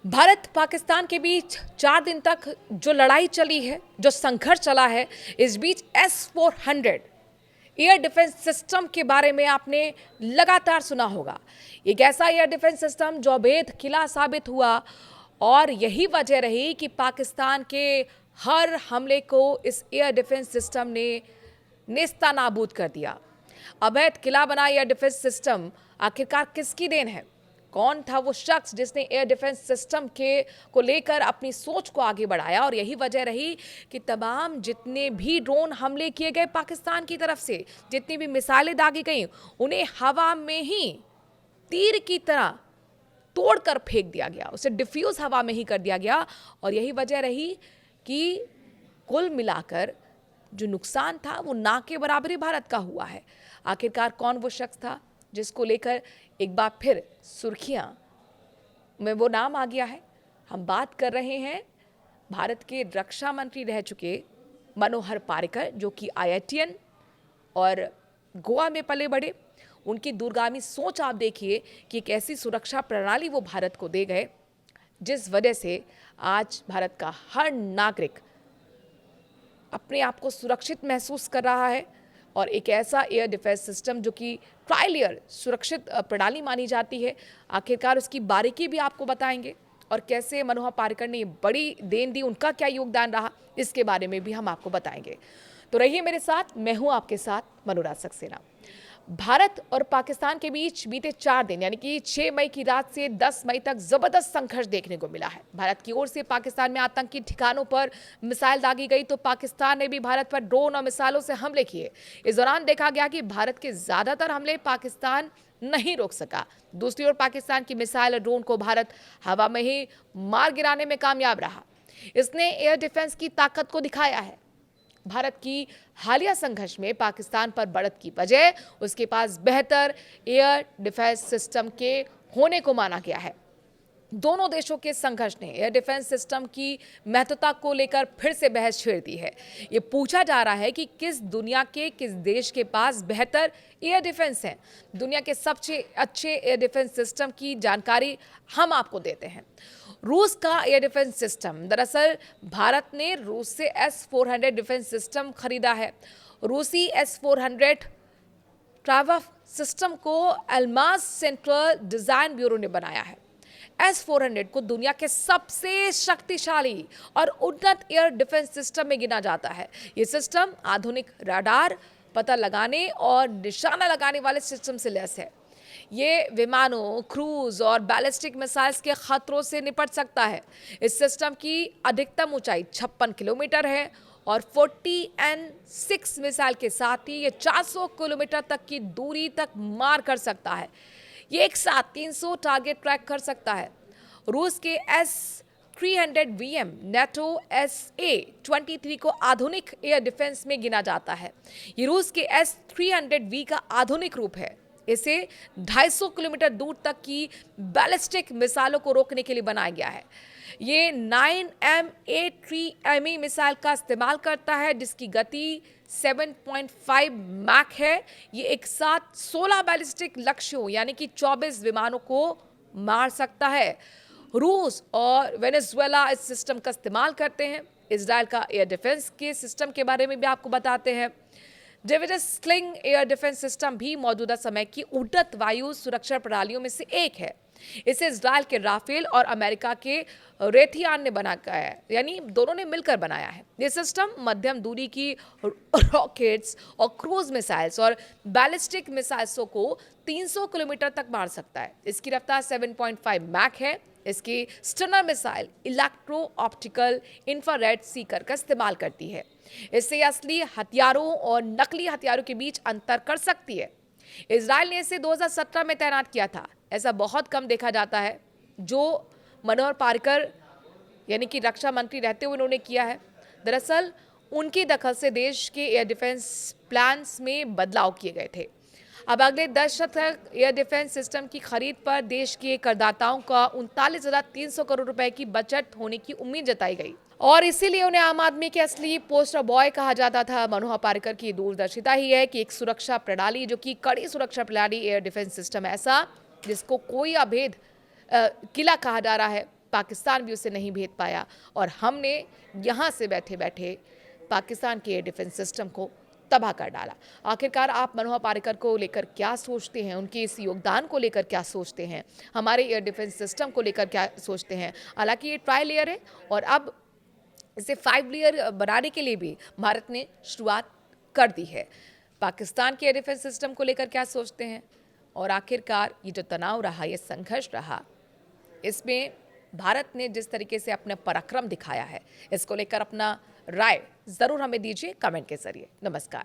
भारत पाकिस्तान के बीच 4 दिन तक जो लड़ाई चली है, जो संघर्ष चला है, इस बीच S-400 एयर डिफेंस सिस्टम के बारे में आपने लगातार सुना होगा। एक ऐसा एयर डिफेंस सिस्टम जो अवैध किला साबित हुआ और यही वजह रही कि पाकिस्तान के हर हमले को इस एयर डिफेंस सिस्टम ने नेस्तनाबूद कर दिया। अवैध किला बना एयर डिफेंस सिस्टम आखिरकार किसकी देन है? कौन था वो शख्स जिसने एयर डिफेंस सिस्टम को लेकर अपनी सोच को आगे बढ़ाया? और यही वजह रही कि तमाम जितने भी ड्रोन हमले किए गए पाकिस्तान की तरफ से, जितनी भी मिसाइलें दागी गई, उन्हें हवा में ही तीर की तरह तोड़कर फेंक दिया गया, उसे डिफ्यूज हवा में ही कर दिया गया। और यही वजह रही कि कुल मिलाकर जो नुकसान था वो ना के बराबर ही भारत का हुआ है। आखिरकार कौन वो शख्स था जिसको लेकर एक बार फिर सुर्खियां में वो नाम आ गया है? हम बात कर रहे हैं भारत के रक्षा मंत्री रह चुके मनोहर पारिकर, जो कि IITian और गोवा में पले बढ़े। उनकी दूरगामी सोच आप देखिए कि एक ऐसी सुरक्षा प्रणाली वो भारत को दे गए जिस वजह से आज भारत का हर नागरिक अपने आप को सुरक्षित महसूस कर रहा है। और एक ऐसा एयर डिफेंस सिस्टम जो कि ट्रायल एयर सुरक्षित प्रणाली मानी जाती है, आखिरकार उसकी बारीकी भी आपको बताएंगे और कैसे मनोहर पारिकर ने ये बड़ी देन दी, उनका क्या योगदान रहा, इसके बारे में भी हम आपको बताएंगे। तो रहिए मेरे साथ, मैं हूं आपके साथ मनोराज सक्सेना। भारत और पाकिस्तान के बीच बीते 4 दिन यानी कि 6 मई की रात से 10 मई तक जबरदस्त संघर्ष देखने को मिला है। भारत की ओर से पाकिस्तान में आतंकी ठिकानों पर मिसाइल दागी गई तो पाकिस्तान ने भी भारत पर ड्रोन और मिसाइलों से हमले किए। इस दौरान देखा गया कि भारत के ज्यादातर हमले पाकिस्तान नहीं रोक सका। दूसरी ओर पाकिस्तान की मिसाइल और ड्रोन को भारत हवा में ही मार गिराने में कामयाब रहा। इसने एयर डिफेंस की ताकत को दिखाया है। भारत की हालिया संघर्ष में पाकिस्तान पर बढ़त की वजह उसके पास बेहतर एयर डिफेंस सिस्टम के होने को माना गया है। दोनों देशों के संघर्ष ने एयर डिफेंस सिस्टम की महत्वता को लेकर फिर से बहस छेड़ दी है। ये पूछा जा रहा है कि किस दुनिया के किस देश के पास बेहतर एयर डिफेंस है। दुनिया के सबसे अच्छे एयर डिफेंस सिस्टम की जानकारी हम आपको देते हैं। रूस का एयर डिफेंस सिस्टम, दरअसल भारत ने रूस से S-400 डिफेंस सिस्टम खरीदा है। रूसी S-400 ट्रावफ सिस्टम को अल्मास सेंट्रल डिजाइन ब्यूरो ने बनाया है। S-400 को दुनिया के सबसे शक्तिशाली और उन्नत एयर डिफेंस सिस्टम में गिना जाता है। ये सिस्टम आधुनिक रडार, पता लगाने और निशाना लगाने वाले सिस्टम से लैस है। ये विमानों, क्रूज और बैलिस्टिक मिसाइल्स के खतरों से निपट सकता है। इस सिस्टम की अधिकतम ऊंचाई 56 किलोमीटर है और 40N6 मिसाइल के साथ ही ये 400 किलोमीटर तक की दूरी तक मार कर सकता है। ये एक साथ 300 टारगेट ट्रैक कर सकता है। रूस के S-300VM NATO SA-23 को आधुनिक एयर डिफेंस में गिना जाता है। ये रूस के S-300V का आधुनिक रूप है। इसे 250 किलोमीटर दूर तक की बैलिस्टिक मिसाइलों को रोकने के लिए बनाया गया है। ये 9M83ME मिसाइल का इस्तेमाल करता है जिसकी गति 7.5 मैक है। ये एक साथ 16 बैलिस्टिक लक्ष्यों यानी कि 24 विमानों को मार सकता है। रूस और वेनेजुएला इस सिस्टम का इस्तेमाल करते हैं। इजराइल का एयर डिफेंस के सिस्टम के बारे में भी आपको बताते हैं। डेविडस स्लिंग एयर डिफेंस सिस्टम भी मौजूदा समय की उन्नत वायु सुरक्षा प्रणालियों में से एक है। इसे इजराइल के राफेल और अमेरिका के रेथियान ने बनाया है, यानी दोनों ने मिलकर बनाया है। ये सिस्टम मध्यम दूरी की रॉकेट्स और क्रूज मिसाइल्स और बैलिस्टिक मिसाइल्सों को 300 किलोमीटर तक मार सकता है। इसकी रफ्तार 7.5 मैक है। इसकी stunner missile electro optical infrared Sikar का इस्तेमाल करती है। इससे असली हथियारों और नकली हथियारों के बीच अंतर कर सकती है। इजराइल ने इसे 2017 में तैनात किया था। ऐसा बहुत कम देखा जाता है जो मनोहर पारिकर यानी कि रक्षा मंत्री रहते हुए उन्होंने किया है। दरअसल उनकी दखल से देश के एयर डिफेंस प्लान्स में बदलाव किए गए थे। अब अगले 10 तक एयर डिफेंस सिस्टम की खरीद पर देश के करदाताओं का 39,300 करोड़ रुपए की बचत होने की उम्मीद जताई गई और इसीलिए उन्हें आम आदमी के असली पोस्टर बॉय कहा जाता था। मनोहर पारिकर की दूरदर्शिता ही है कि एक सुरक्षा प्रणाली जो कि कड़ी सुरक्षा प्रणाली एयर डिफेंस सिस्टम ऐसा जिसको कोई अभेद किला कहा जा रहा है, पाकिस्तान भी उसे नहीं भेद पाया और हमने यहाँ से बैठे बैठे पाकिस्तान के एयर डिफेंस सिस्टम को तबाह कर डाला। आखिरकार आप मनोहर पर्रिकर को लेकर क्या सोचते हैं, उनके इस योगदान को लेकर क्या सोचते हैं, हमारे एयर डिफेंस सिस्टम को लेकर क्या सोचते हैं? हालांकि ये ट्रायल लेयर है और अब इसे 5 लेयर बनाने के लिए भी भारत ने शुरुआत कर दी है। पाकिस्तान के एयर डिफेंस सिस्टम को लेकर क्या सोचते हैं? और आखिरकार ये जो तनाव रहा, ये संघर्ष रहा, इसमें भारत ने जिस तरीके से अपना पराक्रम दिखाया है, इसको लेकर अपना राय ज़रूर हमें दीजिए कमेंट के ज़रिए। नमस्कार।